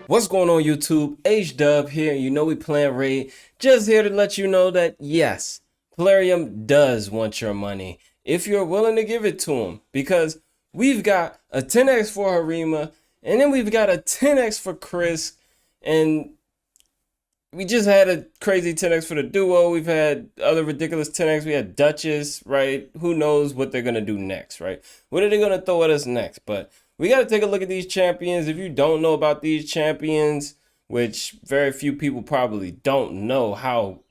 What's going on YouTube? H-Dub here. You know we playing Raid. Just here to let you know that yes, Plarium does want your money if you're willing to give it to him. Because we've got a 10x for Harima, and then we've got a 10x for Krisk, and we just had a crazy 10x for the duo. We've had other ridiculous 10x. We had Duchess, right? Who knows what they're gonna do next, right? What are they gonna throw at us next? But we got to take a look at these champions. If you don't know about these champions, which very few people probably don't know how,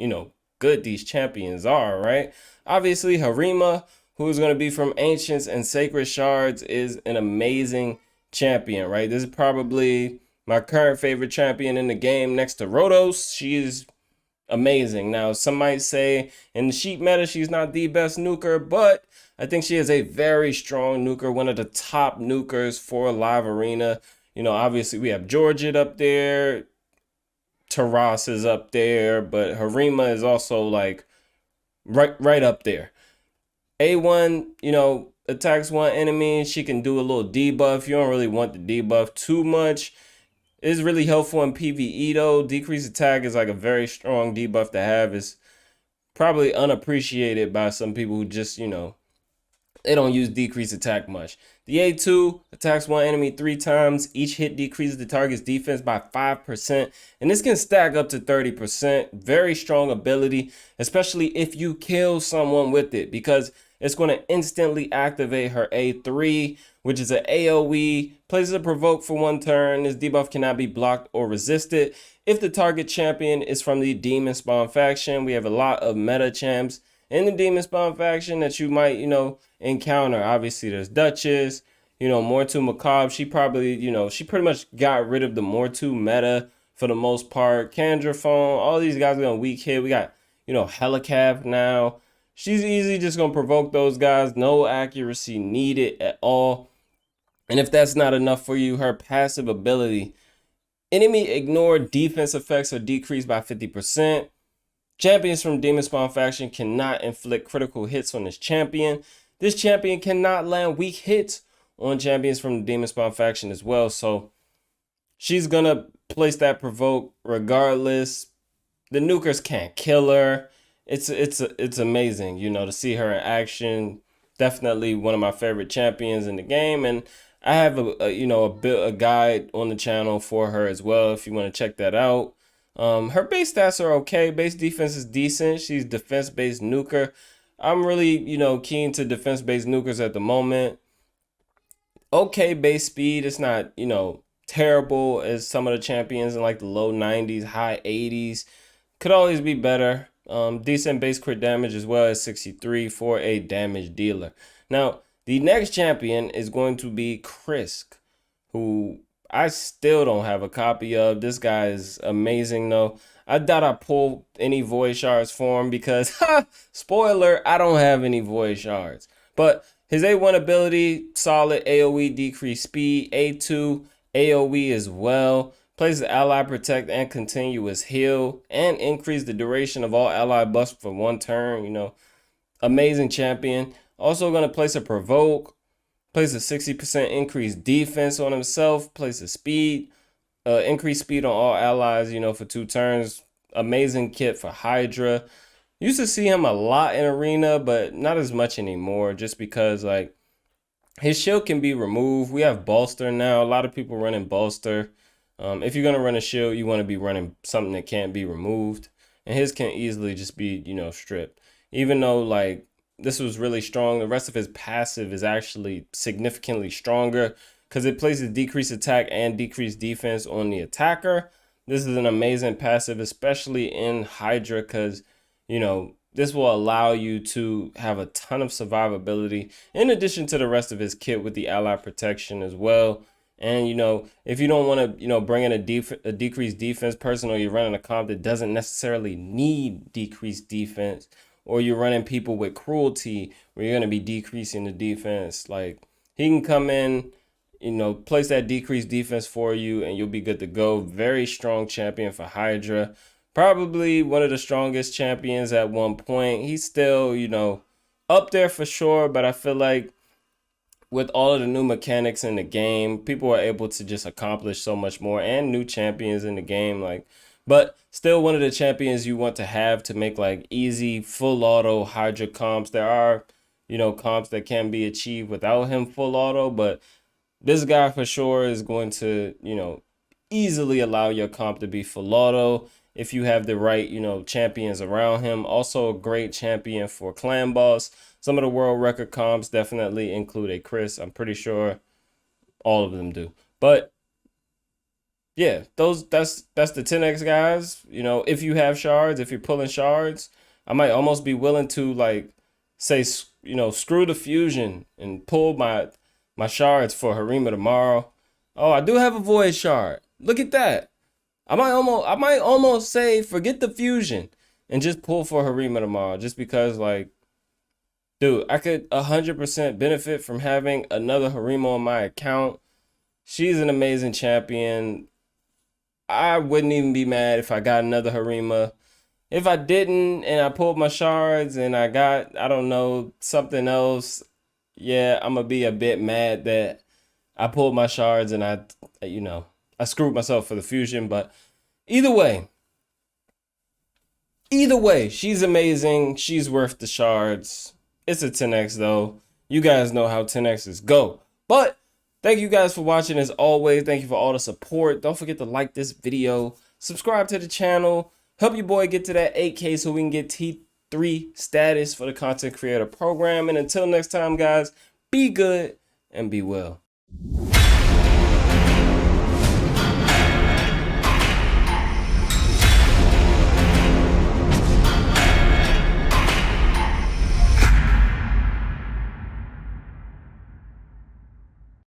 good these champions are, right? Obviously, Harima, who's going to be from Ancients and Sacred Shards, is an amazing champion, right? This is probably my current favorite champion in the game next to Rotos. She is amazing. Now, some might say in the sheep meta, she's not the best nuker, but I think she is a very strong nuker, one of the top nukers for live arena. Obviously we have Georgette up there, Taras is up there, but Harima is also like right up there. A1, attacks one enemy. She can do a little debuff. You don't really want the debuff too much. It's really helpful in PvE though. Decreased attack is like a very strong debuff to have. It's probably unappreciated by some people who just, they don't use decreased attack much. The A2 attacks one enemy 3 times. Each hit decreases the target's defense by 5. And this can stack up to 30%. Very strong ability, especially if you kill someone with it, because it's going to instantly activate her A3, which is an AoE. Places a provoke for 1 turn. This debuff cannot be blocked or resisted. If the target champion is from the Demon Spawn faction, we have a lot of meta champs in the Demon Spawn faction that you might, encounter. Obviously, there's Duchess, Mortu Macabre. She probably, she pretty much got rid of the Mortu meta for the most part. Candraphone, all these guys are going to weak hit. We got, Helicav now. She's easily just going to provoke those guys. No accuracy needed at all. And if that's not enough for you, her passive ability, enemy ignore defense effects are decreased by 50%. Champions from Demon Spawn faction cannot inflict critical hits on this champion. This champion cannot land weak hits on champions from the Demon Spawn faction as well. So she's gonna place that provoke regardless. The nukers can't kill her. It's amazing, to see her in action. Definitely one of my favorite champions in the game, and I have a guide on the channel for her as well if you want to check that out. Her base stats are okay. Base defense is decent. She's defense-based nuker. I'm really, keen to defense-based nukers at the moment. Okay base speed. It's not, terrible as some of the champions in like the low 90s, high 80s. Could always be better. Decent base crit damage as well as 63 for a damage dealer. Now, the next champion is going to be Krisk, who I still don't have a copy of. This guy is amazing though. I doubt I pull any void shards for him because, spoiler, I don't have any void shards. But his A1 ability, solid AoE, decreased speed. A2, AoE as well. Places ally protect and continuous heal. And increase the duration of all ally buffs for 1 turn. Amazing champion. Also going to place a provoke. Place a 60% increased defense on himself. Place a speed. Increased speed on all allies, for 2 turns. Amazing kit for Hydra. Used to see him a lot in arena, but not as much anymore. Just because, his shield can be removed. We have bolster now. A lot of people running bolster. If you're going to run a shield, you want to be running something that can't be removed. And his can easily just be, stripped. Even though, this was really strong. The rest of his passive is actually significantly stronger because it places decreased attack and decreased defense on the attacker. This is an amazing passive, especially in Hydra, because, this will allow you to have a ton of survivability in addition to the rest of his kit with the ally protection as well. And, if you don't want to, bring in a decreased defense person, or you're running a comp that doesn't necessarily need decreased defense, or you're running people with cruelty where you're going to be decreasing the defense, he can come in, place that decreased defense for you and you'll be good to go. Very strong champion for Hydra. Probably one of the strongest champions at one point. He's still, up there for sure, but I feel like with all of the new mechanics in the game, people are able to just accomplish so much more, and new champions in the game. Like, but still one of the champions you want to have to make like easy full auto Hydra comps. There are, comps that can be achieved without him full auto, but this guy for sure is going to, easily allow your comp to be full auto if you have the right, champions around him. Also a great champion for clan boss. Some of the world record comps definitely include a Krisk. I'm pretty sure all of them do. But yeah, that's the 10x guys. If you have shards, if you're pulling shards, I might almost be willing to like say, screw the fusion and pull my shards for Harima tomorrow. Oh, I do have a void shard. Look at that. I might almost say forget the fusion and just pull for Harima tomorrow, just because like, dude, I could 100% benefit from having another Harima on my account. She's an amazing champion. I wouldn't even be mad if I got another Harima. If I didn't and I pulled my shards and I got, I don't know, something else, yeah, I'm gonna be a bit mad that I pulled my shards and I screwed myself for the fusion. But either way, she's amazing. She's worth the shards. It's a 10x though. You guys know how 10x's go. But thank you guys for watching as always. Thank you for all the support. Don't forget to like this video, subscribe to the channel, help your boy get to that 8K so we can get T3 status for the content creator program. And until next time, guys, be good and be well.